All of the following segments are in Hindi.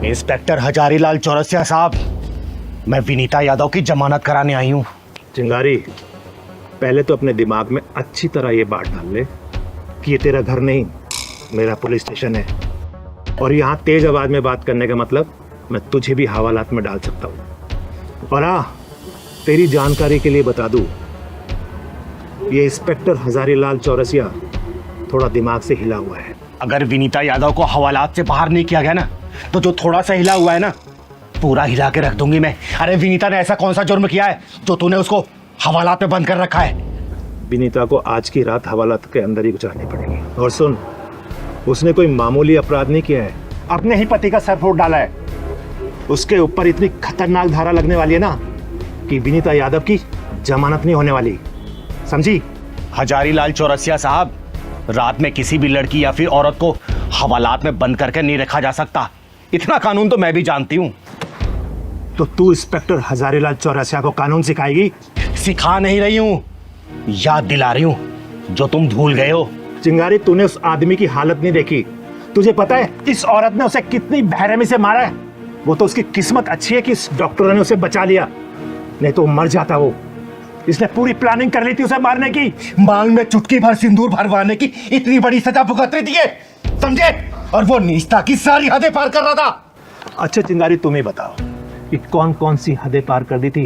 इंस्पेक्टर हजारीलाल चौरसिया साहब, मैं विनीता यादव की जमानत कराने आई हूँ। चिंगारी, पहले तो अपने दिमाग में अच्छी तरह ये बात डाल ले कि ये तेरा घर नहीं, मेरा पुलिस स्टेशन है। और यहाँ तेज आवाज में बात करने का मतलब मैं तुझे भी हवालात में डाल सकता हूँ। और हाँ, तेरी जानकारी के लिए बता दूँ, ये इंस्पेक्टर हजारीलाल चौरसिया थोड़ा दिमाग से हिला हुआ है। अगर विनीता यादव को हवालात से बाहर नहीं किया गया ना, तो जो थोड़ा सा हिला हुआ है ना, पूरा हिला के रख दूंगी मैं। अरे विनीता ने ऐसा कौन सा जुर्म किया है जो तूने उसको हवालात में बंद कर रखा है? विनीता को आज की रात हवालात के अंदर ही गुजारनी पड़ेगी। और सुन, उसने कोई मामूली अपराध नहीं किया है, अपने ही पति का सर फोड़ डाला है। उसके ऊपर इतनी खतरनाक धारा लगने वाली है ना कि विनीता यादव की जमानत नहीं होने वाली, समझी? हजारीलाल चौरसिया साहब, रात में किसी भी लड़की या फिर औरत को हवालात में बंद करके नहीं रखा जा सकता। इतना कानून तो मैं भी जानती हूँ। तो तू इंस्पेक्टर हजारीलाल चौरसिया को कानून सिखाएगी? सिखा नहीं रही हूँ, याद दिला रही हूँ जो तुम भूल गए हो। चिंगारी, तूने उस आदमी की हालत नहीं देखी। तुझे पता है इस औरत ने उसे कितनी बेरहमी से मारा है? वो तो उसकी किस्मत अच्छी है कि इस डॉक्टर ने उसे बचा लिया, नहीं तो मर जाता वो। इसने पूरी प्लानिंग कर ली थी उसे मारने की। मांग में चुटकी भर सिंदूर भरवाने की इतनी बड़ी सजा भुगत रही थी, समझे? और वो नीचता की सारी हदें पार कर रहा था। अच्छा चिंगारी, तुम्हें बताओ कि कौन कौन सी हदें पार कर दी थी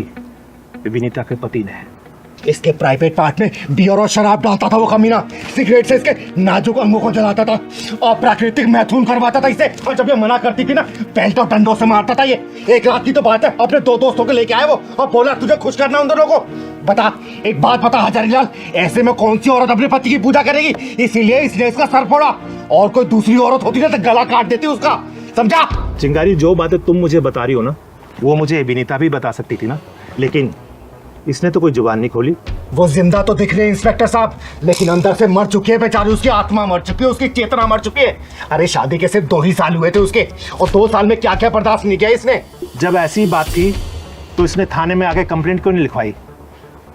विनीता के पति ने? इसके प्राइवेट पार्ट में बियर और शराब डालता था वो कमीना, सिगरेट से इसके नाजुक अंगों को जलाता था और प्राकृतिक मैथुन करवाता था इसे। और जब ये मना करती थी ना, बेल्ट और डंडों से मारता था ये। एक रात की तो बात है, अपने दो दोस्तों को लेके आए वो और बोला तुझे खुश करना उन दोनों को। बता, एक बात बता हजारीलाल, ऐसे में कौन सी औरत अपने पति की पूजा करेगी? इसीलिए इसने इसका सर फोड़ा। और कोई दूसरी औरत होती ना तो गला काट देती उसका, समझा? चिंगारी, जो बातें तुम मुझे बता रही हो ना, वो मुझे विनीता भी बता सकती थी ना, लेकिन इसने तो कोई जुबान नहीं खोली। वो जिंदा तो दिख रही है इंस्पेक्टर साहब, लेकिन अंदर से मर चुकी है बेचारी। उसकी आत्मा मर चुकी है, उसकी चेतना मर चुकी है। अरे शादी के सिर्फ 2 ही साल हुए थे उसके, और 2 साल में क्या क्या बर्दाश्त नहीं किया इसने। जब ऐसी बात थी तो इसने थाने में आके कंप्लेंट क्यों नहीं लिखवाई?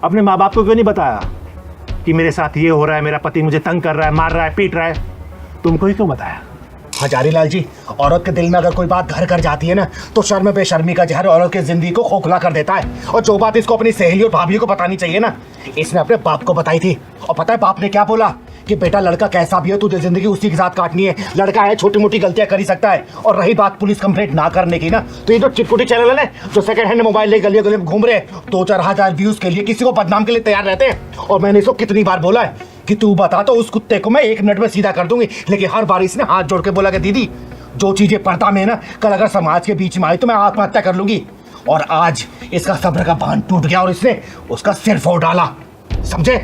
अपने माँ बाप को क्यों नहीं बताया कि मेरे साथ ये हो रहा है, मेरा पति मुझे तंग कर रहा है, मार रहा है, पीट रहा है? तुमको ही क्यों बताया? हजारीलाल जी, औरत के दिल में अगर कोई बात घर कर जाती है ना, तो शर्म बेशर्मी का जहर औरत की जिंदगी को खोखला कर देता है। और जो बात इसको अपनी सहेली और भाभी को बतानी चाहिए ना, इसने अपने बाप को बताई थी। और पता है बाप ने क्या बोला? कि बेटा, लड़का कैसा भी हो, तुझे जिंदगी उसी के साथ काटनी है। लड़का है, छोटी मोटी गलतियां कर ही सकता है। और रही बात पुलिस कंप्लेंट ना करने की ना, तो ये जो चिटकुटी चैनल है जो सेकंड हैंड मोबाइल ले गलियों गलियों में घूम रहे हैं, 2-4 हजार व्यूज के लिए किसी को बदनाम के लिए तैयार रहते हैं। और मैंने इसको कितनी बार बोला है कि तू बता तो उस कुत्ते को मैं 1 मिनट में सीधा कर दूंगी, लेकिन हर बार इसने हाथ जोड़ के बोला कि दीदी, जो चीजें पर्दा में है ना, कल अगर समाज के बीच में आई तो मैं आत्महत्या कर लूंगी। और आज इसका सब्र का बांध टूट गया और इसने उसका सिर फोड़ डाला, समझे?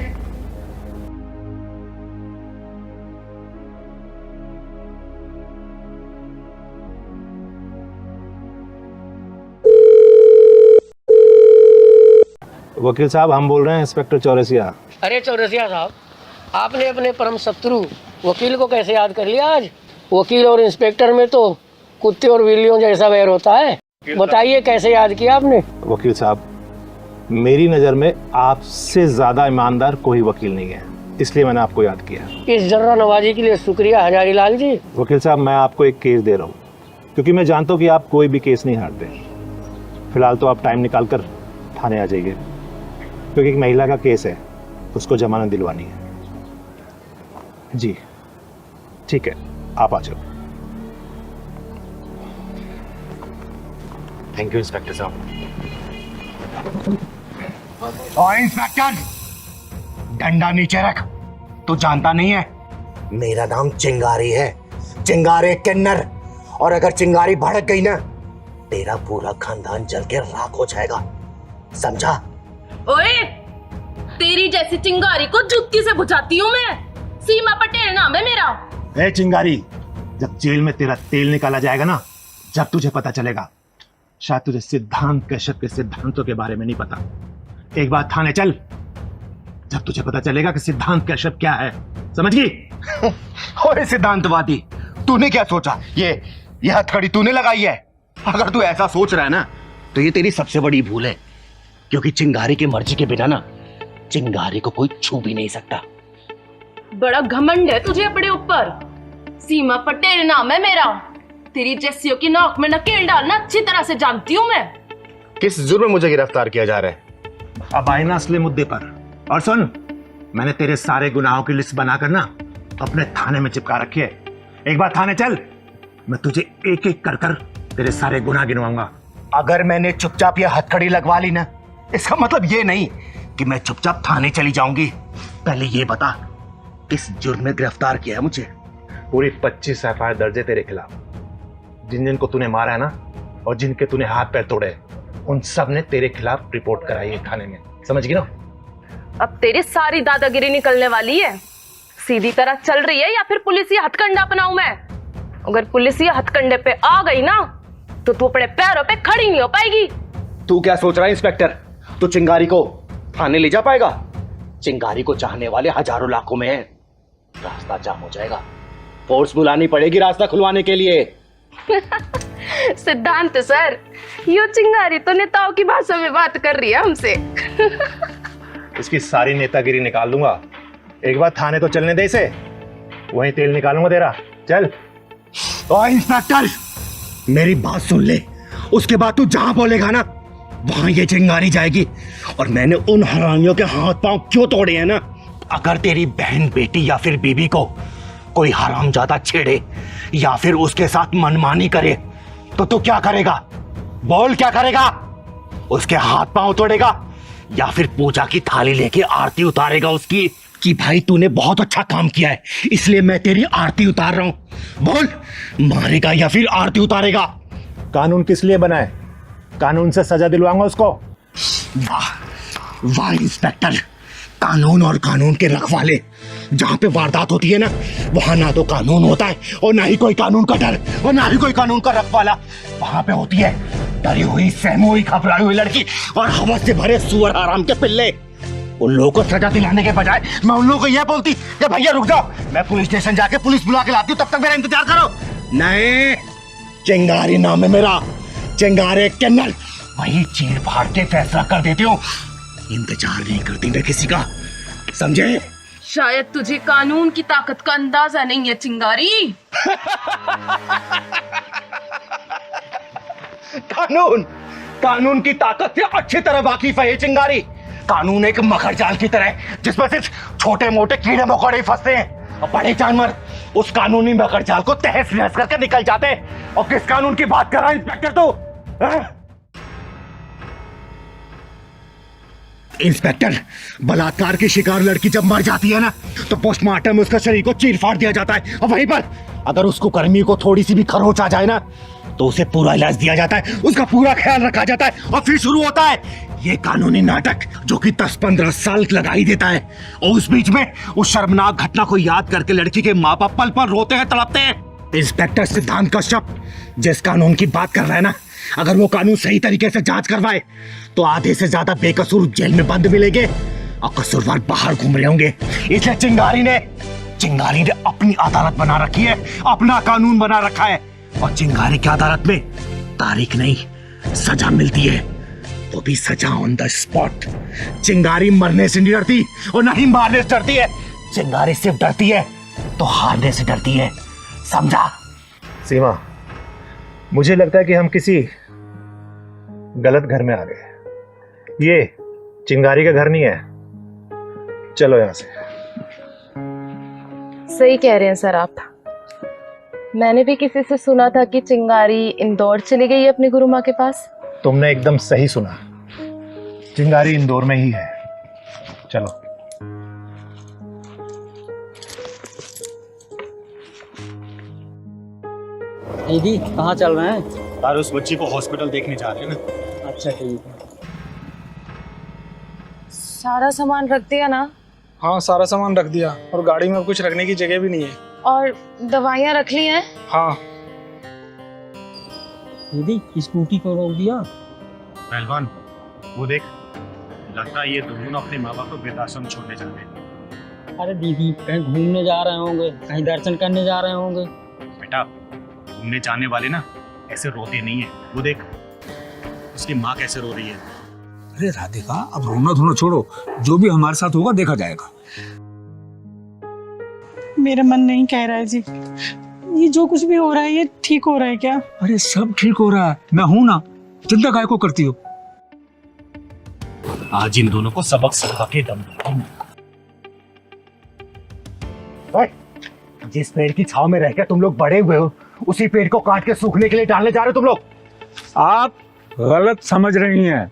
वकील साहब, हम बोल रहे हैं इंस्पेक्टर चौरसिया। अरे चौरसिया साहब, आपने अपने परम शत्रु वकील को कैसे याद कर लिया आज? वकील और इंस्पेक्टर में तो कुत्ते और बिल्लियों जैसा वैर होता है। बताइए कैसे याद किया आपने? वकील साहब, मेरी नज़र में आपसे ज़्यादा ईमानदार कोई वकील नहीं है, इसलिए मैंने आपको याद किया। इस जर्रा नवाजी के लिए शुक्रिया हजारीलाल जी। वकील साहब, मैं आपको एक केस दे रहा हूँ, क्योंकि मैं जानता हूँ कि आप कोई भी केस नहीं हारते। फिलहाल तो आप टाइम निकाल कर थाने आ जाइए, क्योंकि एक महिला का केस है, उसको जमानत दिलवानी है। जी ठीक है, आप आ जाओ। थैंक यू इंस्पेक्टर साहब। और इंस्पेक्टर, डंडा नीचे रख। तू जानता नहीं है, मेरा नाम चिंगारी है, चिंगारी किन्नर। और अगर चिंगारी भड़क गई ना, तेरा पूरा खानदान जल के राख हो जाएगा, समझा? ओए, तेरी जैसी चिंगारी को जुत्ती से बुझाती हूँ मैं। सीमा पटेल नाम है मेरा। ए चिंगारी, जब जेल में तेरा तेल निकाला जाएगा ना, जब तुझे पता चलेगा। शायद तुझे सिद्धांत कश्यप के सिद्धांतों के बारे में नहीं पता। एक बार थाने चल, जब तुझे पता चलेगा कि सिद्धांत कश्यप क्या है, समझ गई? ओए सिद्धांतवादी, तूने क्या सोचा? ये हथकड़ी तूने लगाई है? अगर तू ऐसा सोच रहा है ना, तो ये तेरी सबसे बड़ी भूल है, क्योंकि चिंगारी की मर्जी के बिना ना, चिंगारी को कोई छू भी नहीं सकता। बड़ा घमंड है तुझे अपने ऊपर। सीमा पटेल नाम है मेरा। तेरी जैसियों की नोक में नकेल डालना अच्छी तरह से जानती हूँ मैं। किस जुर्म में मुझे गिरफ्तार किया जा रहा है? अब आए ना असली मुद्दे पर। और सुन, मैंने तेरे सारे गुनाहों की लिस्ट बनाकर ना अपने थाने में चिपका रखी है। एक बार थाने चल, मैं तुझे एक एक कर कर तेरे सारे गुनाह गिनवाऊंगा। अगर मैंने चुपचाप ये हथकड़ी लगवा ली ना, इसका मतलब ये नहीं कि मैं चुपचाप थाने चली जाऊंगी। पहले ये बता, किस जुर्म में गिरफ्तार किया है मुझे? पूरी 25 एफआईआर दर्ज है तेरे खिलाफ। जिन जिन को तूने मारा है ना, और जिनके तूने हाथ पैर तोड़े, उन सब ने तेरे खिलाफ रिपोर्ट कराई है थाने में। समझ गई ना? अब तेरी सारी दादागिरी निकलने वाली है। सीधी तरह चल रही है या फिर पुलिस हथकंडा अपनाऊं मैं? अगर पुलिस हथकंडे पे आ गई ना तो तू अपने पैरों पे खड़ी नहीं हो पाएगी। तू क्या सोच रहा है इंस्पेक्टर? तू चिंगारी को थाने ले जा पाएगा? चिंगारी को चाहने वाले हजारों लाखों में हैं। रास्ता जाम हो जाएगा। फोर्स बुलानी पड़ेगी रास्ता खुलवाने के लिए। सिद्धांत सर, यो चिंगारी तो नेताओं की भाषा में बात कर रही है हमसे। इसकी सारी नेतागिरी निकाल दूंगा। एक बार थाने तो चलने दे इसे, वहीं तेल निकालूंगा तेरा। चल। ओ इंस्पेक्टर, मेरी बात सुन ले। उसके बाद तू जहां बोलेगा ना, वहां ये चिंगारी जाएगी। और मैंने उन हरामियों के हाथ पांव क्यों तोड़े हैं ना, अगर तेरी बहन, बेटी या फिर बीबी को कोई हरामजादा छेड़े या फिर उसके साथ मनमानी करे तो तू क्या करेगा? बोल, क्या करेगा? उसके हाथ पांव तोड़ेगा या फिर पूजा की थाली लेके आरती उतारेगा उसकी कि भाई तूने बहुत अच्छा काम किया है इसलिए मैं तेरी आरती उतार रहा हूं? बोल, मारेगा या फिर आरती उतारेगा? कानून किस लिए बना है? कानून से सजा दिलवाऊंगा उसको। वाह वाह इंस्पेक्टर, कानून और कानून के रखवाले। जहां पे वारदात होती है ना, वहां ना तो कानून होता है और ना ही कोई कानून का डर और ना ही कोई कानून का रखवाला। वहां पे होती है डरी हुई, सहमी हुई, घबराई हुई लड़की और हवस से भरे सुअर आराम के पिल्ले। उन लोगों को सजा दिलाने के बजाय मैं उन लोगों को यह बोलती कि भैया रुक जाओ, मैं पुलिस स्टेशन जाके पुलिस बुला के लाती हूँ, तब तक मेरा इंतजार करो। नहीं, चिंगारी नाम है मेरा, चिंगारे किन्नर। वही चीर फाड़ के फैसला कर देती हूँ, इंतजार नहीं करती मैं किसी का, समझे? शायद तुझे कानून की ताकत का अंदाजा नहीं है चिंगारी। कानून की ताकत से अच्छी तरह वाकिफ है ये चिंगारी। कानून एक मकर जाल की तरह है जिसमें सिर्फ छोटे मोटे कीड़े मकोड़े फंसते हैं और बड़े जानवर उस कानूनी मकर जाल को तहस नहस करके निकल जाते हैं। और किस कानून की बात कर रहा है इंस्पेक्टर तू? इंस्पेक्टर, बलात्कार की शिकार लड़की जब मर जाती है ना, तो पोस्टमार्टम में उसका शरीर को चीर फाड़ दिया जाता है और वहीं पर अगर उसको कर्मी को थोड़ी सी भी खरोच आ जाए ना, तो उसे पूरा इलाज दिया जाता है, उसका पूरा ख्याल रखा जाता है और फिर शुरू होता है ये कानूनी नाटक जो कि 10-15 साल लगा ही देता है। और उस बीच में उस शर्मनाक घटना को याद करके लड़की के माँ बाप पल पल रोते हैं, तड़पते हैं। इंस्पेक्टर सिद्धांत कश्यप जिस कानून की बात कर रहा है ना, अगर वो कानून सही तरीके से जांच करवाए तो आधे से ज्यादा बेकसूर जेल में बंद मिलेंगे और कसूरवार बाहर घूम रहे होंगे। इसलिए चिंगारी ने अपनी अदालत बना रखी है, अपना कानून बना रखा है। और चिंगारी की अदालत में तारीख नहीं, सजा मिलती है, वो भी सजा ऑन द स्पॉट। चिंगारी मरने से नहीं डरती और नहीं मारने से डरती है। चिंगारी सिर्फ डरती है तो हारने से डरती है, समझा? सीमा, मुझे लगता है कि हम किसी गलत घर में आ गए। ये चिंगारी का घर नहीं है, चलो यहां से। सही कह रहे हैं सर आप। मैंने भी किसी से सुना था कि चिंगारी इंदौर चली गई है अपनी गुरु माँ के पास। तुमने एकदम सही सुना, चिंगारी इंदौर में ही है। चलो। दीदी कहाँ चल रहे हैं? यार उस बच्ची को हॉस्पिटल देखने जा रहे हैं ना। अच्छा ठीक है। सारा सामान रख दिया ना? हाँ सारा सामान रख दिया और गाड़ी में अब कुछ रखने की जगह भी नहीं है। और दवाइयाँ रख ली हैं? हाँ। दीदी स्कूटी को रोक दिया। पहलवान, वो देख, लगता है ये दोनों अपने माँ बाप को वृद्धाश्रम छोड़ने जा रहे हैं। अरे दीदी कहीं घूमने जा रहे होंगे, कहीं दर्शन करने जा रहे होंगे। बेटा, घूमने जाने वाले ना ऐसे रोते नहीं है। वो देख, उसकी माँ कैसे रो रही है। अरे राधिका, अब रोना धोना छोड़ो, जो भी हमारे साथ होगा देखा जाएगा। मेरा मन नहीं कह रहा है जी, ये जो कुछ भी हो रहा है ये ठीक हो रहा है क्या? अरे सब ठीक हो रहा है, मैं हूं ना, चिंता काहे को करती हो? आज इन दोनों को सबक सिखा के दम दूंगा। जिस पेड़ की छाव में रहकर तुम लोग बड़े हुए हो, उसी पेड़ को काट के सूखने के लिए डालने जा रहे हो तुम लोग। आप गलत समझ रही हैं।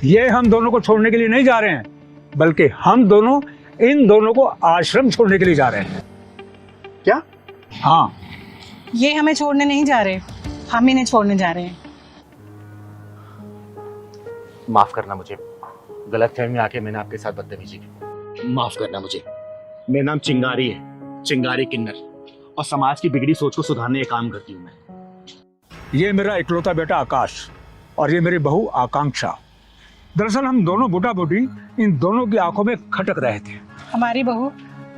ये हम दोनों को छोड़ने के लिए नहीं जा रहे हैं, बल्कि हम दोनों इन दोनों को आश्रम छोड़ने के लिए जा रहे हैं। क्या? हाँ, ये हमें छोड़ने नहीं जा रहे, हम इन्हें छोड़ने जा रहे हैं। माफ करना मुझे, गलतफहमी में आके मैंने आपके साथ बदतमीजी की। माफ करना मुझे। मेरा नाम चिंगारी है, चिंगारी किन्नर, और समाज की बिगड़ी सोच को सुधारने का काम करती हूँ मैं। ये मेरा इकलौता बेटा आकाश और ये मेरी बहू आकांक्षा। दरअसल हम दोनों बूढ़ा बूढ़ी इन दोनों की आंखों में खटक रहे थे, हमारी बहू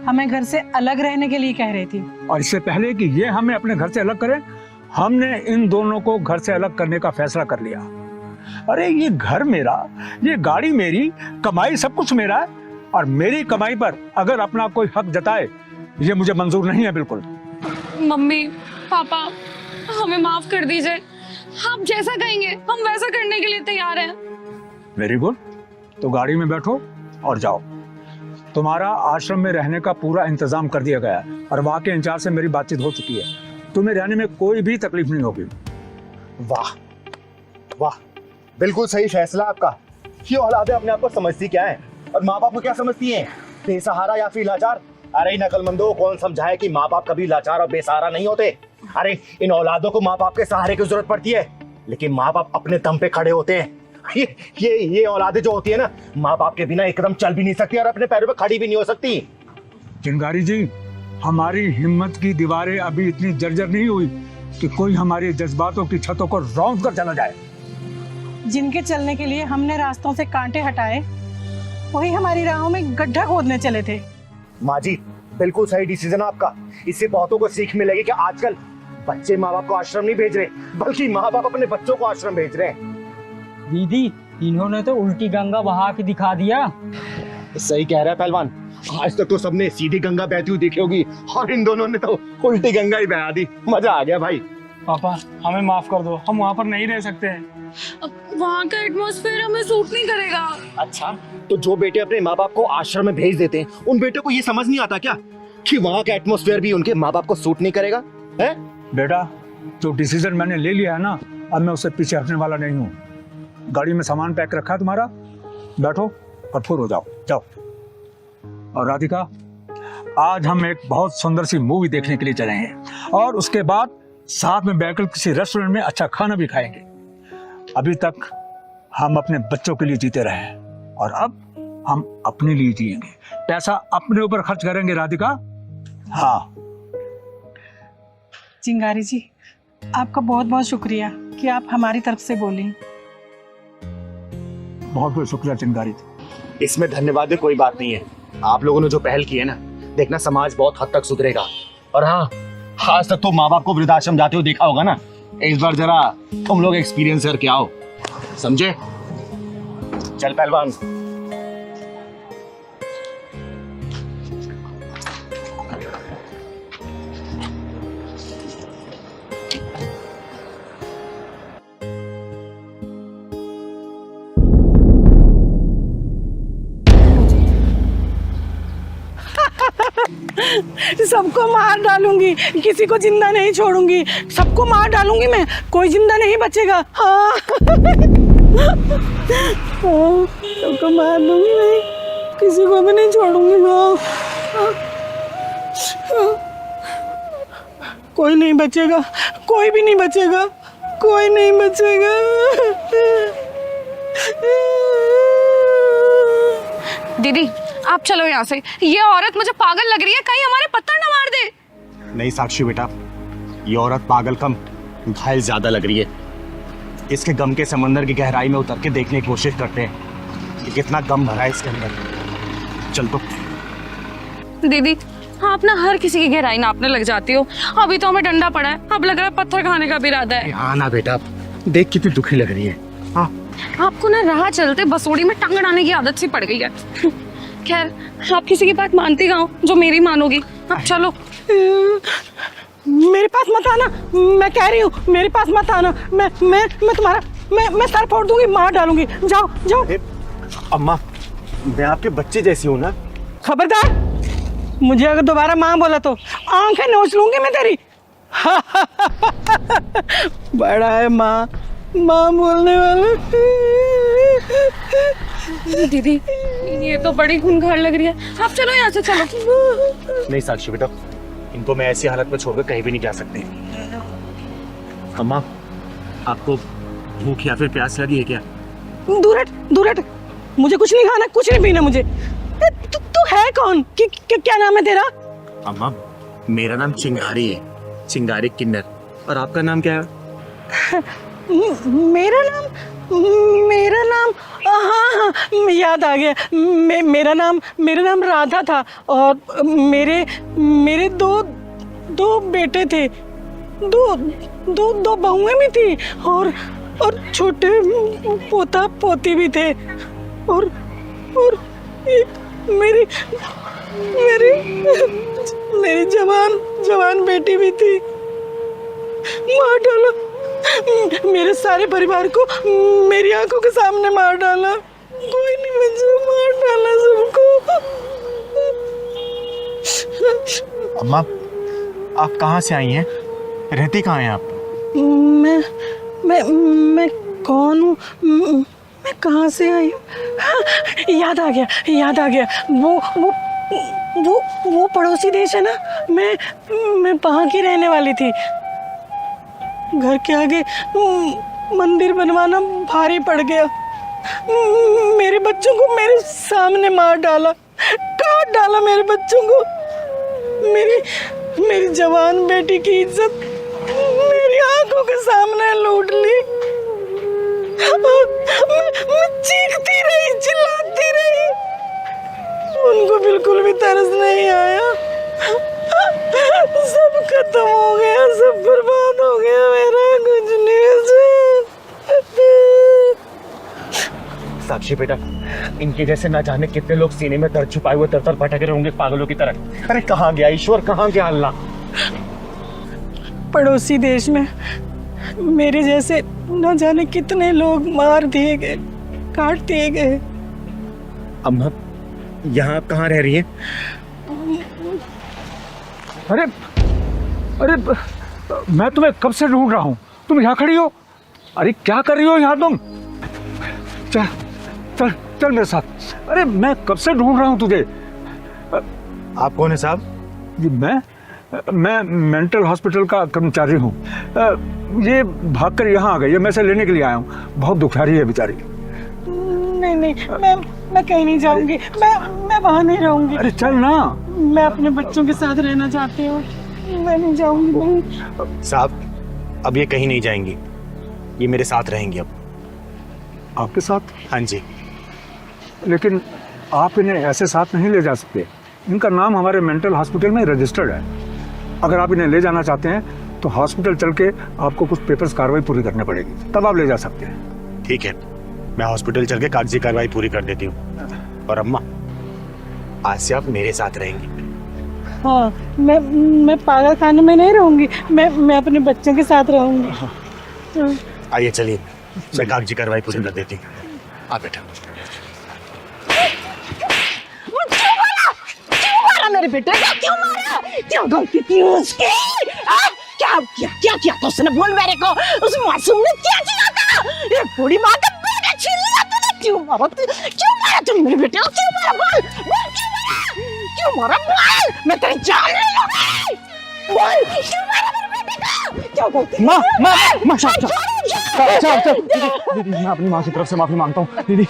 हमें घर से अलग रहने के लिए कह रही थी। और इससे पहले कि ये हमें अपने घर से अलग करें, हमने इन दोनों को घर से अलग करने का फैसला कर लिया। अरे ये घर मेरा, ये गाड़ी मेरी, कमाई सब कुछ मेरा है, और मेरी कमाई पर अगर अपना कोई हक जताए, ये मुझे मंजूर नहीं है बिल्कुल। मम्मी पापा हमें माफ कर दीजिए, आप जैसा कहेंगे हम वैसा करने के लिए तैयार हैं। वेरी गुड, तो गाड़ी में बैठो और जाओ। तुम्हारा आश्रम में रहने का पूरा इंतजाम कर दिया गया है और वहाँ के इंचार्ज से मेरी बातचीत हो चुकी है। तुम्हें रहने में कोई भी तकलीफ नहीं होगी। वाह वाह, बिल्कुल सही फैसला आपका। ये औलादे अपने आप को समझती क्या है और माँ बाप को क्या समझती हैं? बेसहारा या फिर लाचार? अरे नकलमंदों, कौन समझाए कि माँ बाप कभी लाचार और बेसहारा नहीं होते। अरे इन औलादों को माँ बाप के सहारे की जरूरत पड़ती है, लेकिन माँ बाप अपने दम पे खड़े होते हैं। ये औलादे जो होती है ना, माँ बाप के बिना एकदम चल भी नहीं सकती और अपने पैरों पे खड़ी भी नहीं हो सकती। चिंगारी जी, हमारी हिम्मत की दीवारें अभी इतनी जर्जर नहीं हुई कि कोई हमारे जज्बातों की छतों को रौंद कर चला जाए। जिनके चलने के लिए हमने रास्तों से कांटे हटाए, वही हमारी राहों में गड्ढा खोदने चले थे। माँ जी, बिल्कुल सही डिसीजन आपका। इससे बहुतों को सीख मिलेगी कि आजकल बच्चे माँ बाप को आश्रम नहीं भेज रहे, बल्कि माँ बाप अपने बच्चों को आश्रम भेज रहे हैं। दीदी, इन्होंने तो उल्टी गंगा बहा के दिखा दिया। सही कह रहा है पहलवान, आज तक तो सबने सीधी गंगा बहती हुई देखी होगी और इन दोनों ने तो उल्टी गंगा ही बहा दी। मजा आ गया भाई। पापा हमें माफ कर दो, हम वहाँ पर नहीं रह सकते हैं। वहाँ का एटमॉस्फेयर हमें सूट नहीं करेगा। अच्छा, तो जो बेटे अपने माँ बाप को आश्रम में भेज देते हैं, उन बेटों को ये समझ नहीं आता क्या कि वहाँ का एटमॉस्फेयर भी उनके माँ बाप को सूट नहीं करेगा? है बेटा, जो डिसीजन मैंने ले लिया है ना, अब मैं उससे पीछे हटने वाला नहीं हूँ। गाड़ी में सामान पैक रखा है तुम्हारा, बैठो और फुर हो जाओ। जाओ। और राधिका, आज हम एक बहुत सुंदर सी मूवी देखने के लिए चलेंगे और उसके बाद साथ में बैठकर किसी रेस्टोरेंट में अच्छा खाना भी खाएंगे। अभी तक हम अपने बच्चों के लिए जीते रहे हैं और अब हम अपने लिए जिएंगे। पैसा अपने ऊपर खर्च करेंगे राधिका। हाँ चिंगारी जी, आपका बहुत बहुत शुक्रिया कि आप हमारी तरफ से बोली। बहुत बहुत शुक्रिया चिंगारी जी। इसमें धन्यवाद की कोई बात नहीं है। आप लोगों ने जो पहल की है ना, देखना समाज बहुत हद तक सुधरेगा। और हाँ, आज तक तो माँ बाप को वृद्धाश्रम जाते हुए देखा होगा ना, इस बार जरा तुम लोग एक्सपीरियंस करके आओ, समझे? चल पहलवान। सबको मार डालूंगी, किसी को जिंदा नहीं छोड़ूंगी। सबको मार डालूंगी मैं, कोई जिंदा नहीं बचेगा। हाँ सबको मार दूंगी मैं, किसी को भी नहीं छोड़ूंगी। कोई नहीं बचेगा, कोई भी नहीं बचेगा, कोई नहीं बचेगा। दीदी आप चलो यहाँ से, ये औरत मुझे पागल लग रही है, कहीं हमारे पत्थर न मार दे। नहीं साक्षी बेटा, ये औरत पागल कम घायल ज्यादा लग रही है। इसके गम के समंदर की गहराई में उतर के देखने की कोशिश करते हैं कि कितना गम भरा है इसके अंदर। चल तो। दीदी आप ना हर किसी की गहराई नापने लग जाती हो। अभी तो हमें डंडा पड़ा है, अब लग रहा है पत्थर खाने का भी इरादा है। हाँ ना बेटा, देख कितनी दुखी लग रही है। हाँ, आपको ना राह चलते बसोड़ी में टंग अड़ाने की आदत सी पड़ गई है। खैर, आप किसी की बात मानती कहाँ हो जो मेरी मानोगी। अब चलो। मेरे पास मत आना, मैं कह रही हूँ मेरे पास मत आना। मैं तुम्हारा मैं सर फोड़ दूंगी, मार डालूंगी। जाओ जाओ। अम्मा, मैं आपके बच्चे जैसी हूँ ना। खबरदार, मुझे अगर दोबारा माँ बोला तो आंखें नोच लूंगी मैं तेरी। बड़ा है माँ बोलने वाला। दीदी ये तो बड़ी खूंखार लग रही है, आप चलो यहाँ से, चलो। नहीं साक्षी बेटा, इनको मैं ऐसी हालत में छोड़कर कहीं भी नहीं जा सकती। अम्मा, आपको भूख या फिर प्यास लगी है क्या? दूर हट, मुझे कुछ नहीं खाना, कुछ नहीं पीना मुझे। तू है कौन? क्या नाम है तेरा? अम्मा, मेरा नाम चिंगारी है, चिंगारी किन्नर। और आपका नाम क्या है? मेरा नाम हाँ, याद आ गया। मेरा नाम राधा था और मेरे दो बेटे थे, दो बहुएं भी थी और छोटे पोता पोती भी थे और एक मेरी जवान बेटी भी थी। मार डाला मेरे सारे परिवार को, मेरी आंखों के सामने मार डाला। कोई नहीं बचा, मार डाला सबको। अम्मा, आप कहाँ से आई हैं? रहती कहाँ हैं आप? मैं कौन हूँ? मैं कहाँ से आई हूँ? हाँ, याद आ गया। वो पड़ोसी देश है ना, मैं वहाँ की रहने वाली थी। घर के आगे मंदिर बनवाना भारी पड़ गया। मेरे बच्चों को मेरे सामने मार डाला, काट डाला मेरे बच्चों को। मेरी जवान बेटी की इज्जत मेरी आंखों के सामने लूट ली। मैं चीखती रही, चिल्लाती रही, उनको बिल्कुल भी तरस नहीं आया। सब खत्म हो गया, सब बर्बाद हो गया, मेरा कुछ नहीं बचा। साक्षी बेटा, इनके जैसे ना जाने कितने लोग सीने में दर्द छुपाए हुए तर भटक रहे होंगे पागलों की तरह। अरे कहाँ गया ईश्वर, कहाँ गया अल्लाह? पड़ोसी देश में मेरे जैसे ना जाने कितने लोग मार दिए गए, काट दिए गए। अम्मा, यहाँ आप कहाँ रह रही हैं? अरे मैं तुम्हें कब से ढूंढ रहा हूँ, तुम यहाँ खड़ी हो। अरे क्या कर रही हो यहाँ तुम? चल मेरे साथ। अरे मैं कब से ढूंढ रहा हूँ तुझे। आप कौन है साहब? ये मैं मेंटल हॉस्पिटल का कर्मचारी हूँ। ये भागकर यहाँ आ गई है, मैं इसे लेने के लिए आया हूँ। बहुत दुखियारी है बेचारी। नहीं, मैं कहीं नहीं जाऊंगी, मैं वहाँ नहीं रहूंगी। अरे चल ना। मैं अपने बच्चों के साथ रहना चाहती हूँ, मैं नहीं जाऊंगी। साहब, अब ये कहीं नहीं जाएंगी, ये मेरे साथ रहेंगी। अब आपके साथ? हाँ जी। लेकिन आप इन्हें ऐसे साथ नहीं ले जा सकते, इनका नाम हमारे मेंटल हॉस्पिटल में रजिस्टर्ड है। अगर आप इन्हें ले जाना चाहते हैं तो हॉस्पिटल चल के आपको कुछ पेपर्स कार्रवाई पूरी करनी पड़ेगी, तब आप ले जा सकते हैं। ठीक है, मैं हॉस्पिटल चल के कागजी कार्रवाई पूरी कर देती हूँ। और अम्मा, आज से आप मेरे साथ रहेंगी। हाँ, मैं पागल खाने में नहीं रहूंगी, मैं अपने बच्चों के साथ रहूंगी। आइए चलिए, मैं कागजी कार्रवाई पूरी कर देती हूँ। आप बेटा। मेरे बेटे को क्यों मारा? क्यों गलती की उसकी? क्या किया तो उसने? बोल मेरे को, उस मासूम ने क्या किया था? ये बूढ़ी माँ का बेटा छीन लिया तूने। क्यों मारा तुम मेरे बेटे को? क्यों मारा? बोल क्यों मारा? बोल, मैं तेरी जान ले लूंगी। बोल, क्यों मारा मेरे बेटे को? क्या गलती? माँ, दीदी, मैं अपनी माँ की तरफ से माफी मांगता हूँ। दीदी,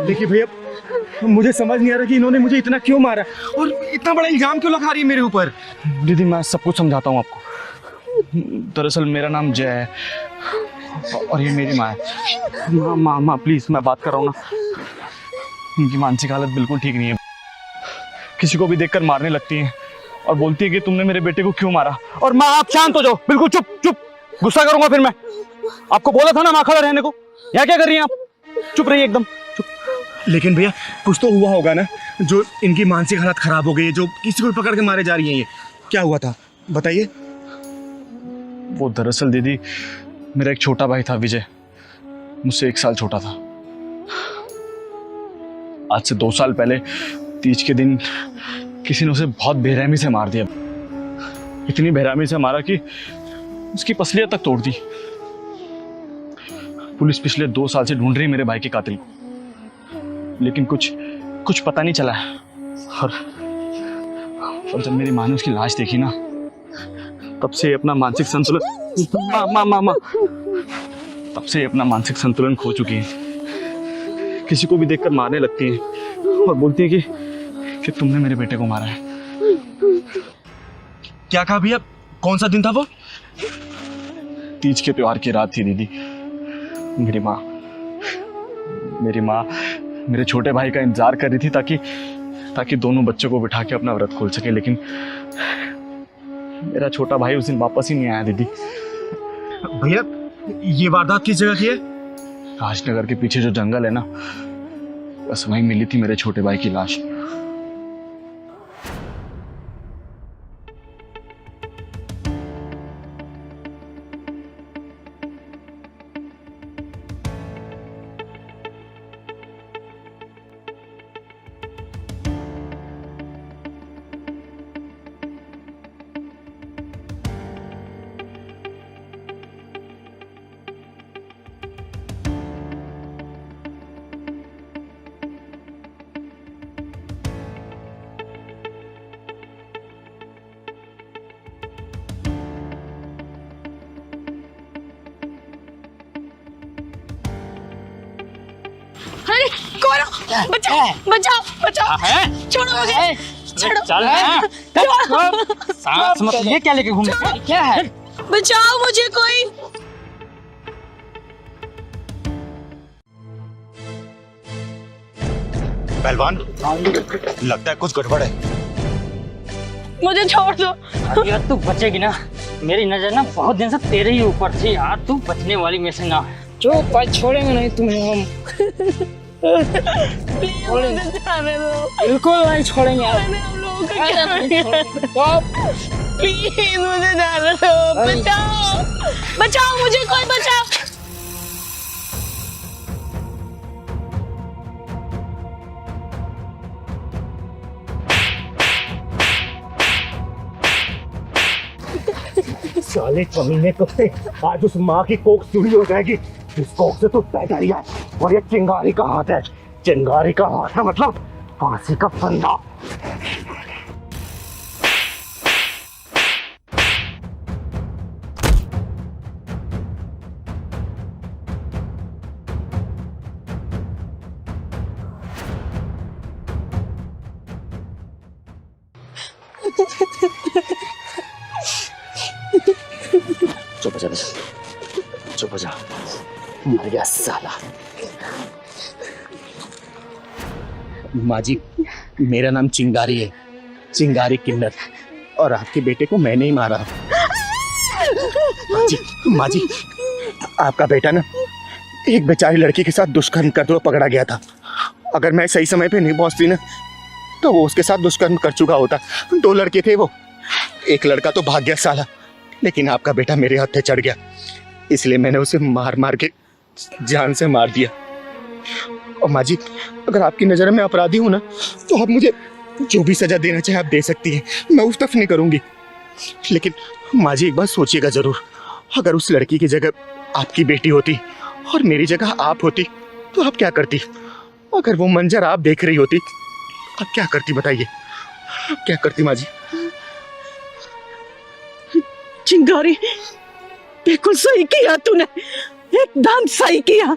देखिए भैया, मुझे समझ नहीं आ रहा कि इन्होंने मुझे इतना क्यों मारा और इतना बड़ा इल्जाम क्यों लगा रही है मेरे ऊपर। दीदी, मैं सब कुछ समझाता हूँ आपको। दरअसल मेरा नाम जय है और ये मेरी माँ है। माँ प्लीज, मैं बात कर रहा हूँ ना। इनकी मानसिक हालत बिल्कुल ठीक नहीं है। किसी को भी देखकर मारने लगती है और बोलती है कि तुमने मेरे बेटे को क्यों मारा। और माँ, आप शांत हो जाओ, बिल्कुल चुप। गुस्सा करूंगा फिर मैं। आपको बोला था ना माँ खड़ा रहने को। यहाँ क्या कर रही हैं आप? चुप रहिए, एकदम चुप। लेकिन भैया, कुछ तो हुआ होगा ना जो इनकी मानसिक हालत खराब हो गई है, जो किसी को पकड़ के मारे जा रही है ये। क्या हुआ था बताइए। वो दरअसल दीदी मेरा एक छोटा भाई था विजय, मुझसे 1 साल छोटा था। आज से 2 साल पहले तीज के दिन किसी ने उसे बहुत बेरहमी से मार दिया। इतनी बेरहमी से मारा कि उसकी पसलियां तक तोड़ दी। पुलिस पिछले 2 साल से ढूंढ रही मेरे भाई के कातिल को, लेकिन कुछ पता नहीं चला है। और जब मेरी माँ ने उसकी लाश देखी ना, तब से अपना मानसिक संतुलन माँ तब से अपना मानसिक संतुलन खो चुकी है। किसी को भी देखकर मारने लगती है और बोलती है कि तुमने मेरे बेटे को मारा है। क्या कहा भैया, कौन सा दिन था वो? तीज के त्योहार की रात थी दीदी। मेरी माँ मेरे छोटे भाई का इंतजार कर रही थी ताकि दोनों बच्चों को बिठा के अपना व्रत खोल सके, लेकिन मेरा छोटा भाई उस दिन वापस ही नहीं आया दीदी। भैया ये वारदात किस जगह की है? राजनगर के पीछे जो जंगल है ना, बस वहीं मिली थी मेरे छोटे भाई की लाश। अरे कौन? बचाओ बचाओ बचाओ, छोड़ो मुझे, छोड़ो, चल सांस मत ये क्या लेके घूम रहे हो? क्या है? बचाओ मुझे कोई। पहलवान, लगता है कुछ गड़बड़ है। मुझे छोड़ दो। अरे यार तू बचेगी ना, मेरी नजर ना बहुत दिन से तेरे ही ऊपर थी यार, तू बचने वाली में से ना। जो भाई छोड़ेंगे नहीं तुम्हें हम, बिल्कुल नहीं छोड़ेंगे यार। प्लीज मुझे जाने दो, बचाओ बचाओ मुझे, कोई बचाओ। साले कमीने कुत्ते, आज उस माँ की कोख चूड़ी हो जाएगी। इस कोख से तो पैदा ही है, और ये चिंगारी का हाथ है। चिंगारी का हाथ है मतलब फांसी का फंदा। चुप हो जा, चुप हो जा, मर गया साला। माँ जी, मेरा नाम चिंगारी है, चिंगारी किन्नर, और आपके बेटे को मैंने ही मारा। माँ जी, आपका बेटा ना एक बेचारी लड़की के साथ दुष्कर्म करते हुए पकड़ा गया था। अगर मैं सही समय पे नहीं पहुंचती ना, तो वो उसके साथ दुष्कर्म कर चुका होता। 2 लड़के थे वो, एक लड़का तो भाग गया साला, लेकिन आपका बेटा मेरे हाथ चढ़ गया, इसलिए मैंने उसे मार मार के जान से मार दिया। और माँ जी, अगर आपकी नज़र में अपराधी हूँ ना, तो आप मुझे जो भी सजा देना चाहे आप दे सकती हैं, मैं उस तरफ नहीं करूँगी। लेकिन माँ जी एक बात सोचिएगा ज़रूर, अगर उस लड़की की जगह आपकी बेटी होती और मेरी जगह आप होती, तो आप क्या करती? अगर वो मंजर आप देख रही होती, आप क्या करती बताइए? आप क्या करती माँ जी? चिंगारी, बिल्कुल सही किया तूने, एकदम सही किया।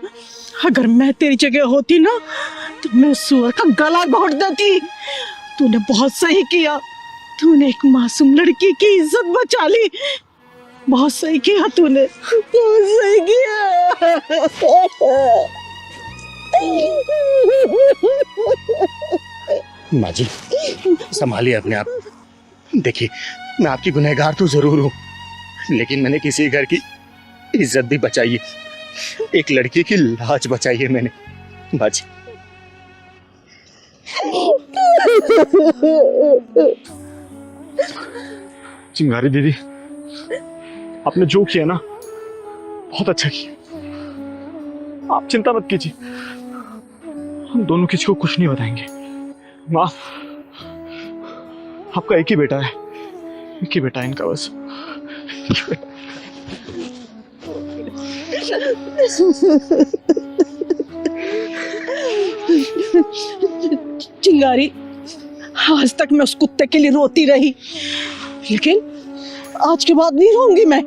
अगर मैं तेरी जगह होती ना, तो मैं सुअर का गला घोट देती। तूने बहुत सही किया, तूने एक मासूम लड़की की इज्जत बचा ली। बहुत सही किया तूने, बहुत सही किया। माँ जी, संभालिए अपने आप। देखिए, मैं आपकी गुनहगार तो जरूर हूँ, लेकिन मैंने किसी घर की इज्जत भी बचाई है, एक लड़की की लाज बचाई है मैंने। माँ जी, चिंगारी दीदी, आपने जो किया ना बहुत अच्छा किया। आप चिंता मत कीजिए, हम दोनों किसी को कुछ नहीं बताएंगे। माँ, आपका एक ही बेटा है, एक ही बेटा है इनका बस। चिंगारी, आज तक मैं उस कुत्ते के लिए रोती रही, लेकिन आज के बाद नहीं रोऊंगी मैं।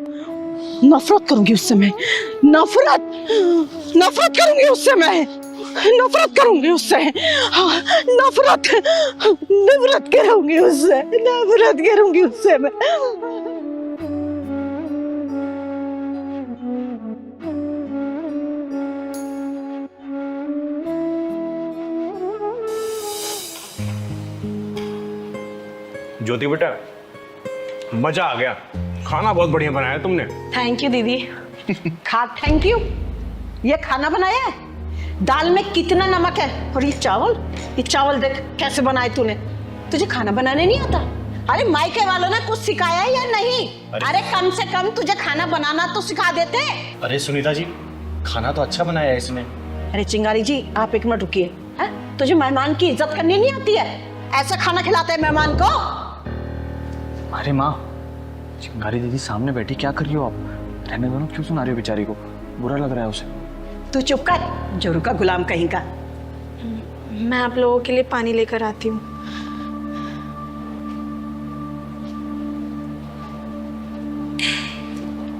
नफरत करूंगी उससे मैं, नफरत करूंगी उससे मैं, नफरत करूंगी उससे। हाँ, नफरत करूंगी उससे, नफरत करूंगी उससे मैं। ज्योति बेटा, मजा आ गया, खाना बहुत बढ़िया बनाया तुमने। थैंक यू दीदी। Thank you. ये खाना बनाया है, दाल में कितना नमक है, और ये चावल देख कैसे बनाए तूने। तुझे खाना बनाने नहीं आता? अरे मायके वालों ने कुछ सिखाया है या नहीं? अरे कम से कम तुझे खाना बनाना तो सिखा देते। अरे सुनीता जी, खाना तो अच्छा बनाया है इसने। अरे चिंगारी जी, आप एक मिनट रुकिए। तुझे मेहमान की इज्जत करनी नहीं आती है? ऐसा खाना खिलाते हैं मेहमान को? अरे माँ, चिंगारी दीदी सामने बैठी, क्या कर रही हो आप? रहने दो ना, क्यों सुना रही हो बेचारी को? बुरा लग रहा है उसे। तू चुप कर, जोरू का गुलाम कहीं का। मैं आप लोगों के लिए पानी लेकर आती हूँ।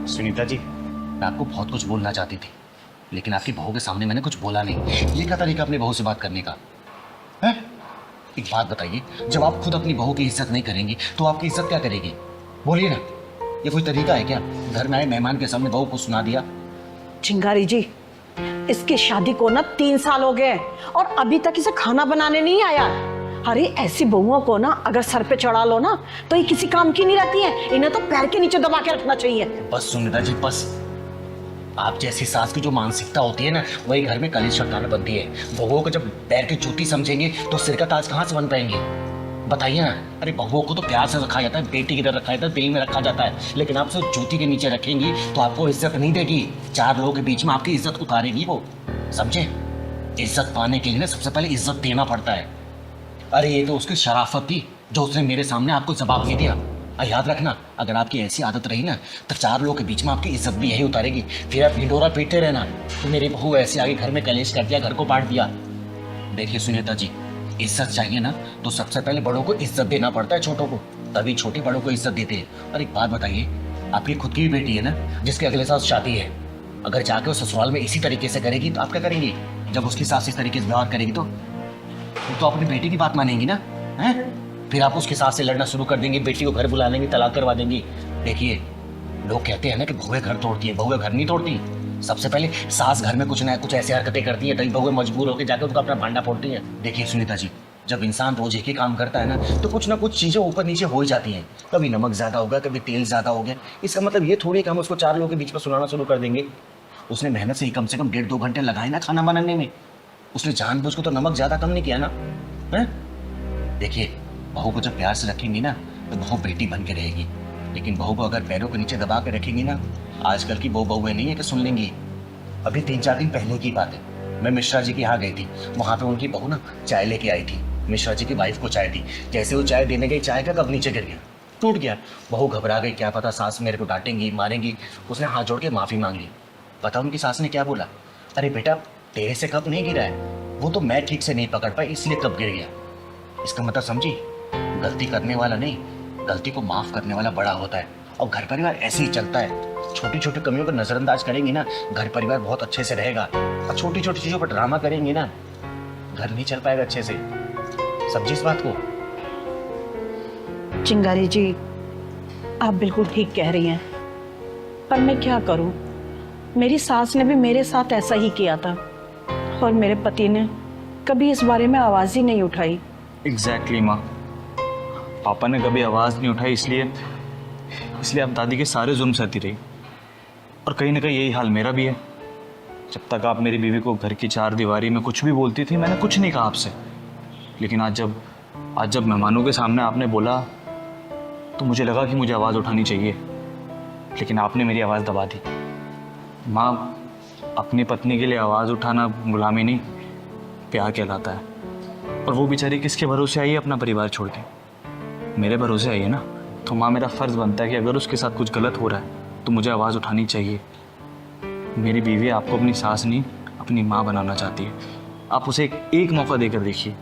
सुनीता जी, मैं आपको बहुत कुछ बोलना चाहती थी, लेकिन आपकी बहू के सामने मैंने कुछ बोला नहीं। ये क्या तरीका अपनी बहू से बात करने का है? एक बात बताइए, जब आप खुद अपनी बहू की इज्जत नहीं करेंगी तो आपकी इज्जत क्या करेगी? बोलिए ना, ये कोई तरीका है क्या? घर में आए मेहमान के सामने बहू को सुना दिया। चिंगारी जी, इसकी शादी को ना 3 साल हो गए और अभी तक इसे खाना बनाने नहीं आया। अरे ऐसी बहुओं को ना अगर सर पे चढ़ा लो ना तो ये किसी काम की नहीं रहती है। इन्हें तो पैर के नीचे दबा के रखना चाहिए। बस सुनीता जी, बस। आप जैसी सास की जो मानसिकता होती है ना, वही घर में कलेश छटकाना बनती है। बहुओं को जब पैर की जूती समझेंगे तो सिर का ताज कहाँ से बन पाएंगे? बताइए ना। अरे बहुओं को तो प्यार से रखा जाता है, बेटी की तरह रखा जाता है, दिल में रखा जाता है, लेकिन आप सिर्फ जूती के नीचे रखेंगी तो आपको इज्जत नहीं देगी। 4 लोगों के बीच में आपकी इज्जत उतारेगी वो, समझे? इज्जत पाने के लिए ना सबसे पहले इज्जत देना पड़ता है। अरे ये तो उसकी शराफत थी जो उसने मेरे सामने आपको जवाब नहीं दिया। याद रखना, अगर आपकी ऐसी आदत रही ना तो 4 लोगों के बीच में आपकी इज्जत भी यही उतारेगी। फिर आप ढिंढोरा पीटते रहना तो मेरी बहू ऐसे आगे घर में कलेश कर दिया, घर को बांट दिया। देखिए सुनीता जी, इज्जत चाहिए ना तो सबसे पहले बड़ों को इज्जत देना पड़ता है, छोटों को, तभी छोटे बड़ों को इज्जत देते हैं। और एक बात बताइए, आपकी खुद की भी बेटी है ना जिसके अगले साल शादी है, अगर जाके वो ससुराल में इसी तरीके से करेगी तो आप क्या करेंगी? जब उसकी सास इस तरीके से व्यवहार करेगी तो अपनी बेटी की बात मानेंगी ना, हैं? फिर आप उसके साथ से लड़ना शुरू कर देंगे, बेटी को घर बुला लेंगे, तलाक करवा देंगी। देखिए, लोग कहते हैं ना कि बहुएं घर तोड़ती है, बहुएं घर नहीं तोड़ती। सबसे पहले सास घर में कुछ ना कुछ ऐसी हरकतें करती है, तभी बहुएं मजबूर होकर जाकर उनका अपना भांडा फोड़ती है। देखिए सुनीता जी, जब इंसान रोज एक ही काम करता है ना तो कुछ ना कुछ चीज़ें ऊपर नीचे हो ही जाती हैं। कभी नमक ज़्यादा होगा, कभी तेल ज़्यादा हो गया। इसका मतलब ये थोड़ी कि हम उसको 4 लोगों के बीच में सुनाना शुरू कर देंगे। उसने मेहनत से ही कम से कम 1.5-2 घंटे लगाए ना खाना बनाने में। उसने जानबूझ को तो नमक ज़्यादा कम नहीं किया ना, है? देखिए, बहू को जब प्यार से रखेंगी ना तो बहू बेटी बन के रहेगी, लेकिन बहू को अगर पैरों के नीचे दबा के रखेंगी ना, आजकल की बहुएं नहीं है कि सुन लेंगी। अभी 3-4 दिन पहले की बात है, मैं मिश्रा जी के यहाँ गई थी। वहाँ पे उनकी बहू ना चाय लेके आई थी, मिश्रा जी की वाइफ को चाय दी। जैसे वो चाय देने गई, चाय का कप नीचे गिर गया, टूट गया। बहू घबरा गई, क्या पता सास मेरे को डांटेंगी, मारेंगी। उसने हाथ जोड़ के माफ़ी मांग ली। पता उनकी सास ने क्या बोला? अरे बेटा, तेरे से कप नहीं गिरा है, वो तो मैं ठीक से नहीं पकड़ पाई इसलिए कप गिर गया। इसका मतलब समझी, गलती करने वाला नहीं, गलती को माफ़ करने वाला बड़ा होता है। और घर परिवार ऐसे ही चलता है। छोटी छोटी कमियों को नज़रअंदाज करेंगे ना, घर परिवार बहुत अच्छे से रहेगा। और छोटी छोटी चीज़ों पर ड्रामा करेंगे ना, घर नहीं चल पाएगा अच्छे से। समझी इस बात को? चिंगारी जी, आप बिल्कुल ठीक कह रही हैं, पर मैं क्या करूं? मेरी सास ने भी मेरे साथ ऐसा ही किया था और मेरे पति ने कभी इस बारे में आवाज़ ही नहीं उठाई। एग्जैक्टली माँ, पापा ने कभी आवाज़ नहीं उठाई, इसलिए आप दादी के सारे जुल्म सहती रही। और कहीं ना कहीं यही हाल मेरा भी है। जब तक आप मेरी बीवी को घर की 4 दीवारी में कुछ भी बोलती थी, मैंने कुछ नहीं कहा आपसे, लेकिन आज जब मेहमानों के सामने आपने बोला तो मुझे लगा कि मुझे आवाज़ उठानी चाहिए, लेकिन आपने मेरी आवाज़ दबा दी। माँ, अपनी पत्नी के लिए आवाज़ उठाना गुलामी नहीं, प्यार कहलाता है। और वो बेचारी किसके भरोसे आई है अपना परिवार छोड़ के? मेरे भरोसे आई है ना। तो माँ, मेरा फ़र्ज़ बनता है कि अगर उसके साथ कुछ गलत हो रहा है तो मुझे आवाज़ उठानी चाहिए। मेरी बीवी आपको अपनी सास नहीं, अपनी माँ बनाना चाहती है। आप उसे एक मौका देकर देखिए,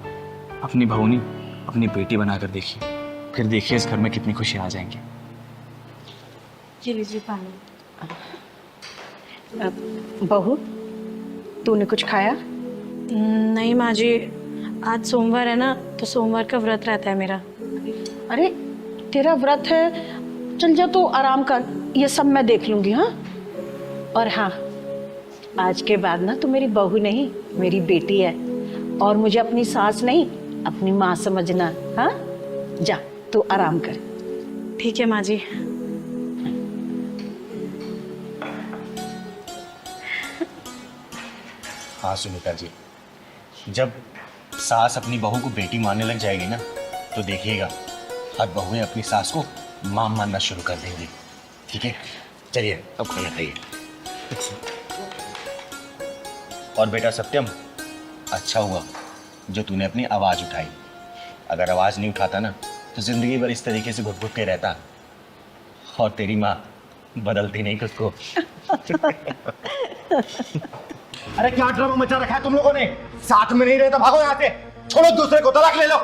अपनी बहू नहीं, अपनी बेटी बनाकर देखिए, फिर देखिए इस घर में कितनी खुशी आ जाएंगी। ये लीजिए पानी। बहू, तूने कुछ खाया? नहीं माँ जी, आज सोमवार है ना, तो सोमवार का व्रत रहता है मेरा। अरे तेरा व्रत है, चल जा तू आराम कर, ये सब मैं देख लूंगी। हाँ, और हाँ, आज के बाद ना तू मेरी बहू नहीं, मेरी बेटी है, और मुझे अपनी सास नहीं, अपनी माँ समझना। हाँ, जा तू आराम कर। ठीक है माँ जी। हाँ सुनीता जी, जब सास अपनी बहू को बेटी मानने लग जाएगी ना, तो देखिएगा हर बहुएं अपनी सास को मां मानना शुरू कर देंगी। ठीक है, चलिए अब खाना खाइए। और बेटा सत्यम, अच्छा हुआ जो तूने अपनी आवाज़ उठाई। अगर आवाज़ नहीं उठाता ना, तो ज़िंदगी भर इस तरीके से घुट घुट के रहता, और तेरी माँ बदलती नहीं खुद को। अरे क्या ड्रामा मचा रखा है तुम लोगों ने? साथ में नहीं रहता, भागो यहाँ से, छोड़ो दूसरे को, तलाक ले लो।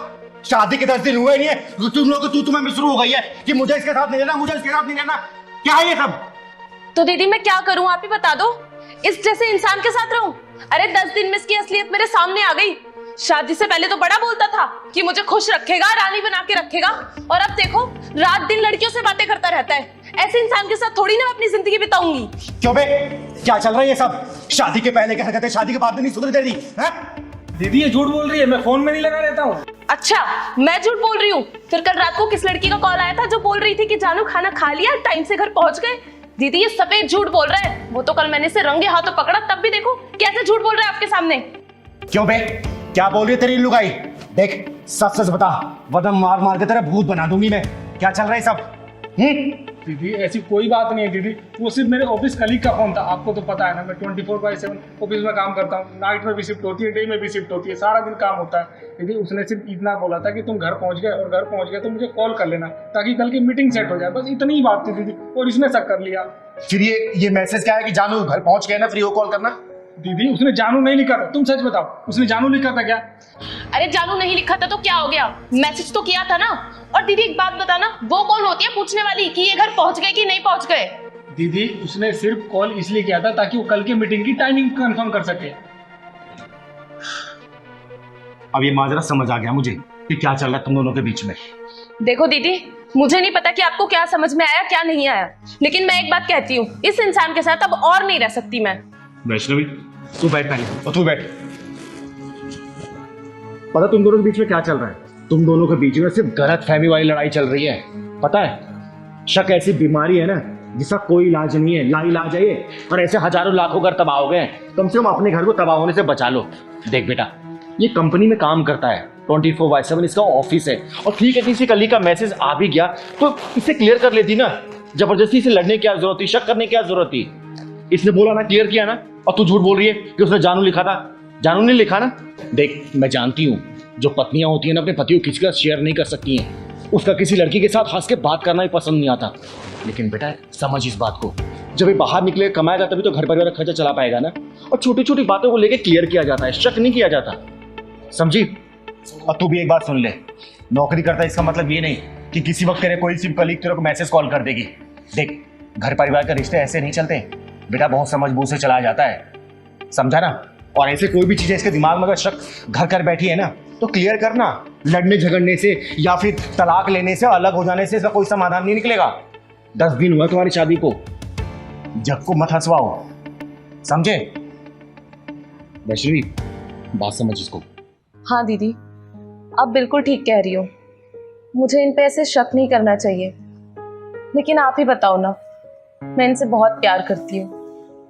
शादी के 10 दिन हुए नहीं है, तुम लोगों को तुम्हें भी शुरू हो गई है कि मुझे इसके साथ नहीं रहना, मुझे इसके साथ नहीं रहना। क्या है ये सब? तो दीदी मैं क्या करूं, आप ही बता दो। इस जैसे इंसान के साथ रहूं? अरे 10 दिन में इसकी असलियत मेरे सामने आ गई। शादी से पहले तो बड़ा बोलता था कि मुझे खुश रखेगा, रानी बना के रखेगा, और अब देखो रात दिन लड़कियों से बातें करता रहता है। ऐसे इंसान के साथ थोड़ी ना अपनी जिंदगी बिताऊंगी। क्यों बे, क्या चल रहा है ये सब? शादी के पहले की हरकतें शादी के बाद में नहीं सुधर दे रही है? दीदी ये झूठ बोल रही है, मैं फोन में नहीं लगा रहता हूँ। अच्छा, मैं झूठ बोल रही हूँ? फिर कल रात को किस लड़की का कॉल आया था जो बोल रही थी कि जानू खाना खा लिया, टाइम से घर पहुंच गए? दीदी ये सफेद झूठ बोल रहा है। वो तो कल मैंने इसे रंगे हाथों पकड़ा, तब भी देखो कैसे झूठ बोल रहा है आपके सामने। क्यों बे, क्या बोल रही है तेरी लुगाई? देख सच सच बता, वरना मार मार के तेरा भूत बना दूंगी मैं। क्या चल रहा है सब? दीदी ऐसी कोई बात नहीं है दीदी, वो सिर्फ मेरे ऑफिस कलीग का फोन था। आपको तो पता है ना, मैं 24/7 ऑफिस में काम करता हूँ। नाइट में भी शिफ्ट होती है, डे में भी शिफ्ट होती है, सारा दिन काम होता है। दीदी उसने सिर्फ इतना बोला था कि तुम घर पहुँच गए, और घर पहुँच गए तो मुझे कॉल कर लेना, ताकि कल की मीटिंग सेट हो जाए। बस इतनी ही बात थी दीदी, और इसने शक कर लिया। फिर ये मैसेज क्या है कि जानू घर पहुंच गए ना, फ्री हो कॉल करना? दीदी उसने जानू नहीं लिखा था, तुम सच बताओ, उसने जानू लिखा था क्या? अरे जानू नहीं लिखा था तो क्या हो गया, मैसेज तो किया था ना। और दीदी एक बात बताना, वो कौन होती है पूछने वाली कि ये घर पहुंच गए कि नहीं पहुंच गए? दीदी उसने सिर्फ कॉल इसलिए किया था ताकि वो कल की मीटिंग की टाइमिंग कंफर्म कर सके। अब ये माजरा समझ आ गया मुझे कि क्या चल रहा है तुम दोनों के बीच में। देखो दीदी, मुझे नहीं पता कि आपको क्या समझ में आया क्या नहीं आया, लेकिन मैं एक बात कहती हूँ, इस इंसान के साथ अब और नहीं रह सकती मैं। वैष्णवी तू बैठ पहले, और तू बैठ। पता तुम दोनों के बीच में क्या चल रहा है? तुम दोनों के बीच में सिर्फ गलत फहमी वाली लड़ाई चल रही है। पता है, शक ऐसी बीमारी है ना जिसका कोई इलाज नहीं है, लाइलाज है ये। और ऐसे हजारों लाखों घर तबाह हो गए, कम से कम अपने घर को तबाह होने से बचा लो। देख बेटा, ये कंपनी में काम करता है, 24/7 इसका ऑफिस है, और ठीक है किसी कली का मैसेज आ भी गया तो इसे क्लियर कर लेती ना। जबरदस्ती से लड़ने की क्या जरूरत थी, शक करने की क्या जरूरत थी? इसने बोला ना, क्लियर किया ना, और तू झूठ बोल रही है कि उसने जानू लिखा था। जानू ने लिखा ना। देख मैं जानती हूँ, जो पत्नियां होती है ना अपने पति को किसी का शेयर नहीं कर सकती हैं, उसका किसी लड़की के साथ हंस के बात करना भी पसंद नहीं आता। लेकिन बेटा समझ इस बात को, जब ये बाहर निकले कमाएगा तभी तो घर परिवार का खर्चा चला पाएगा ना। और छोटी छोटी बातों को लेकर क्लियर किया जाता है, शक नहीं किया जाता, समझी? और तू भी एक बात सुन ले, नौकरी करता है इसका मतलब ये नहीं कि किसी वक्त तेरे कोई सिर्फ कलीग तेरे को मैसेज कॉल कर देगी। देख घर परिवार के रिश्ते ऐसे नहीं चलते बेटा, बहुत समझ बूझ से चलाया जाता है, समझा ना? और ऐसे कोई भी चीज़ है इसके दिमाग में अगर शक घर कर बैठी है ना, तो क्लियर करना। लड़ने झगड़ने से या फिर तलाक लेने से, अलग हो जाने से इसका कोई समाधान नहीं निकलेगा। 10 दिन हुआ तुम्हारी शादी को, जग को मत हंसवाओ, समझे? वैष्णवी बात समझ इसको। हाँ दीदी, आप बिल्कुल ठीक कह रही हो, मुझे इन पे ऐसे शक नहीं करना चाहिए। लेकिन आप ही बताओ ना, मैं इनसे बहुत प्यार करती हूँ,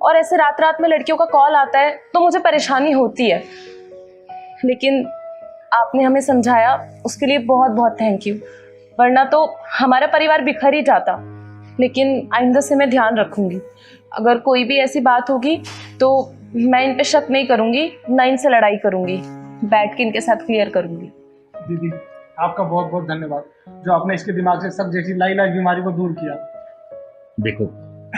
और ऐसे रात रात में लड़कियों का कॉल आता है तो मुझे परेशानी होती है। लेकिन आपने हमें समझाया, उसके लिए बहुत बहुत थैंक यू, वरना तो हमारा परिवार बिखर ही जाता। लेकिन आइंदा से मैं ध्यान रखूंगी, अगर कोई भी ऐसी बात होगी तो मैं इन पे शक नहीं करूंगी, ना इनसे लड़ाई करूंगी, बैठ के इनके साथ क्लियर करूंगी। दीदी आपका बहुत बहुत धन्यवाद, जो आपने इसके दिमाग से सब जैसी लाइलाज बीमारी को दूर किया। देखो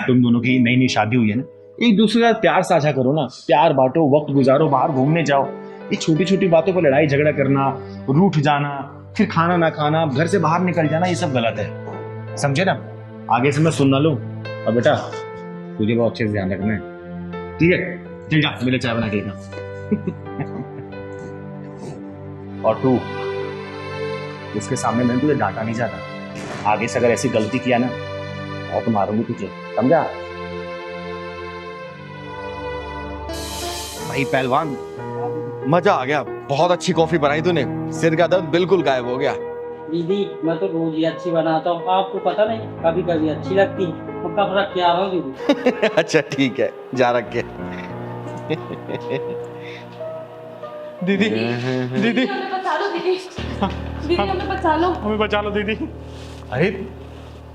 तुम दोनों की नई नई शादी हुई है ना, एक दूसरे का प्यार साझा करो ना, प्यार बांटो, वक्त गुजारो, बाहर घूमने जाओ। ये छोटी छोटी बातों पर लड़ाई झगड़ा करना, रूठ जाना, फिर खाना ना खाना, घर से बाहर निकल जाना, ये सब गलत है, समझे ना। आगे से मैं सुन ना लूं। और बेटा तुझे बहुत अच्छे से ध्यान रखना है, ठीक है? चल जा मेरे चाय बना के लेना। और तू उसके सामने मैंने तुझे डांटा नहीं जाता, आगे से अगर ऐसी गलती किया ना बहुत मारूंगी तुझे, समझा? भाई पहलवान मजा आ गया, बहुत अच्छी कॉफी बनाई तूने, सिर का दर्द बिल्कुल गायब हो गया। दीदी मैं तो रोज ही अच्छी बनाता हूँ, आपको पता नहीं, कभी कभी अच्छी लगती है, तो कब रख के आ रहा हूँ दीदी। अच्छा ठीक है, जा रख के। दीदी दीदी हमें बचा लो दीदी, दीदी हमें बचा लो, हमें बचा लो दीदी, अरे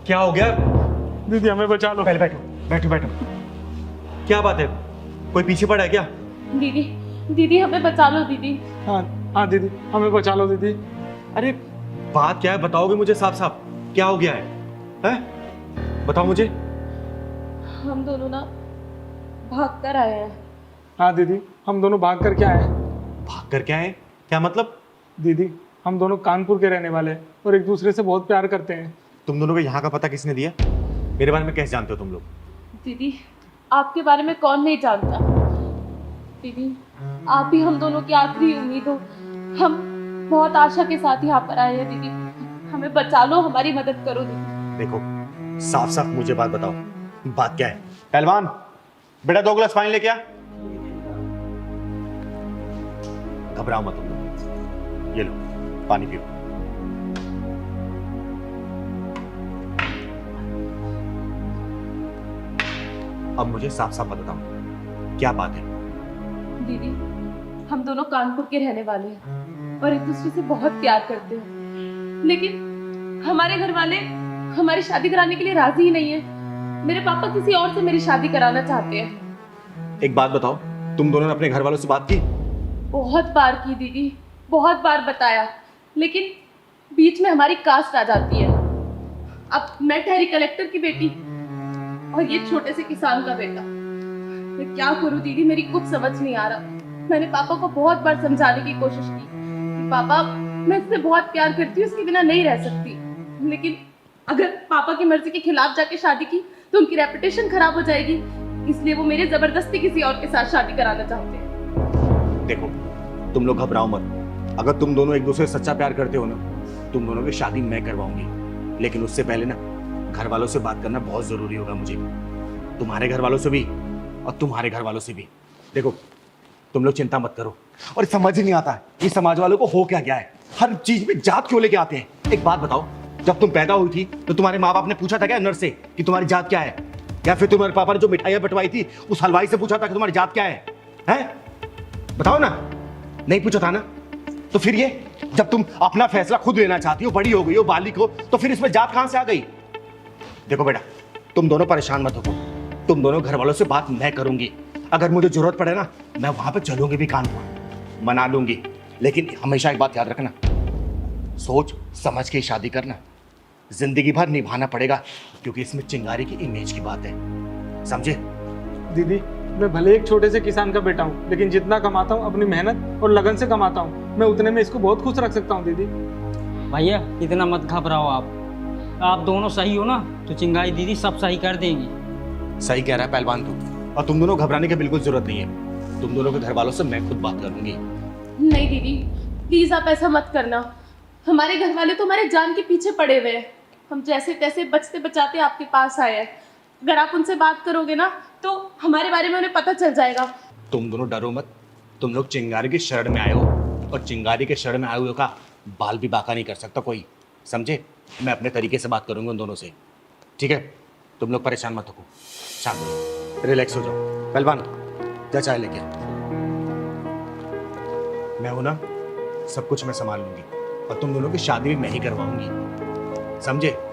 क्या हो गया? दीदी हमें बचा लो। पहले बैठो बैठो बैठो, क्या बात है? कोई पीछे पड़ा है क्या? दीदी दीदी हमें बचा लो दीदी। हाँ हाँ दीदी हमें बचा लो दीदी। अरे बात क्या है, बताओगे मुझे साफ साफ, क्या हो गया है? हैं? बताओ मुझे। हम दोनों ना भाग कर आए हैं। हाँ दीदी हम दोनों भाग कर क्या आए? भाग कर क्या है? क्या मतलब? दीदी हम दोनों कानपुर के रहने वाले हैं और एक दूसरे से बहुत प्यार करते हैं। तुम दोनों को यहाँ का पता किसने दिया? मेरे बारे में कैसे जानते हो तुम लोग? दीदी आपके बारे में कौन नहीं जानता, दीदी आप ही हम दोनों की आखिरी उम्मीद हो। हम बहुत आशा के साथ यहाँ पर आए हैं दीदी, हमें बचा लो, हमारी मदद करो दीदी। देखो साफ साफ मुझे बात बताओ, बात क्या है? पहलवान बेटा 2 गिलास पानी लेके आ। घबराओ मत तुम लोग, ये लो पानी पियो। अब मुझे साफ साफ बताओ क्या बात है? दीदी हम दोनों कानपुर के रहने वाले हैं और एक दूसरे से बहुत प्यार करते हैं, लेकिन हमारे घर वाले हमारी शादी कराने के लिए राजी ही नहीं है। मेरे पापा किसी और से मेरी शादी कराना चाहते हैं। एक बात बताओ, तुम दोनों ने अपने घर वालों से बात की? बहुत बार की दीदी, बहुत बार बताया, लेकिन बीच में हमारी कास्ट आ जाती है। अब मैं ठहरी कलेक्टर की बेटी और ये छोटे से किसान का बेटा, मैं क्या करूं दीदी, मेरी कुछ समझ नहीं आ रहा। मैंने पापा को बहुत बार समझाने की कोशिश की कि पापा मैं इससे बहुत प्यार करती हूँ, इसके बिना नहीं रह सकती, लेकिन अगर पापा की मर्जी के खिलाफ जाके शादी की तो उनकी रेपुटेशन खराब हो जाएगी, इसलिए वो मेरे जबरदस्ती किसी और के साथ शादी कराना चाहते हैं। देखो तुम लोग घबराओ मत, अगर तुम दोनों एक दूसरे से सच्चा प्यार करते हो ना, तुम दोनों की शादी मैं करवाऊंगी, लेकिन उससे पहले ना घर वालों से बात करना बहुत जरूरी होगा मुझे, तुम्हारे घर वालों से भी और तुम्हारे घर वालों से भी। देखो तुम लोग चिंता मत करो, और समझ ही नहीं आता ये समाज वालों को हो क्या गया है, हर चीज में जात क्यों लेके आते हैं। एक बात बताओ, जब तुम पैदा हुई थी तो तुम्हारे माँ बाप ने पूछा था क्या नर्स से कि तुम्हारी जात क्या है? या फिर तुम्हारे पापा ने जो मिठाइयां बंटवाई थी उस हलवाई से पूछा था कि तुम्हारी जात क्या है? हैं? बताओ ना, नहीं पूछा था ना? तो फिर ये जब तुम अपना फैसला खुद लेना चाहती हो, बड़ी हो गई हो, बालिक हो, तो फिर इसमें जात कहां से आ गई? देखो बेटा तुम दोनों परेशान मत हो, तुम दोनों घर वालों से बात मैं करूंगी, अगर मुझे जरूरत पड़े ना मैं वहां पे चलूंगी भी, कानपुर मना लूंगी, लेकिन हमेशा एक बात याद रखना, सोच समझ के शादी करना, जिंदगी भर निभाना पड़ेगा, क्योंकि इसमें चिंगारी की इमेज की बात है, समझे? दीदी मैं भले एक छोटे से किसान का बेटा हूँ, लेकिन जितना कमाता हूँ अपनी मेहनत और लगन से कमाता हूँ, मैं उतने में इसको बहुत खुश रख सकता हूँ दीदी। भैया इतना मत घबराओ, आप दोनों सही हो ना तो चिंगारी दीदी सब सही कर देंगी। सही कह रहा है पहलवान तू, और तुम दोनों घबराने की बिल्कुल जरूरत नहीं है, तुम दोनों के घर वालों से मैं खुद बात करूंगी। नहीं दीदी प्लीज आप ऐसा मत करना, हमारे घर वाले तो हमारे जान के पीछे पड़े हुए हैं, हम जैसे तैसे बचते बचाते आपके पास आए हैं, अगर आप उनसे बात करोगे ना तो हमारे बारे में उन्हें पता चल जाएगा। तुम दोनों डरो मत, तुम लोग चिंगारी की शरण में आए हो, और चिंगारी के शरण में आए हुए का बाल भी बाका नहीं कर सकता कोई, समझे? मैं अपने तरीके से बात करूंगा उन दोनों से, ठीक है? तुम लोग परेशान मत हो, शांत हो, रिलैक्स हो जाओ। पहलवान जा चाय लेके, मैं हूं ना, सब कुछ मैं संभाल लूंगी, और तुम दोनों की शादी भी मैं ही करवाऊंगी। समझे?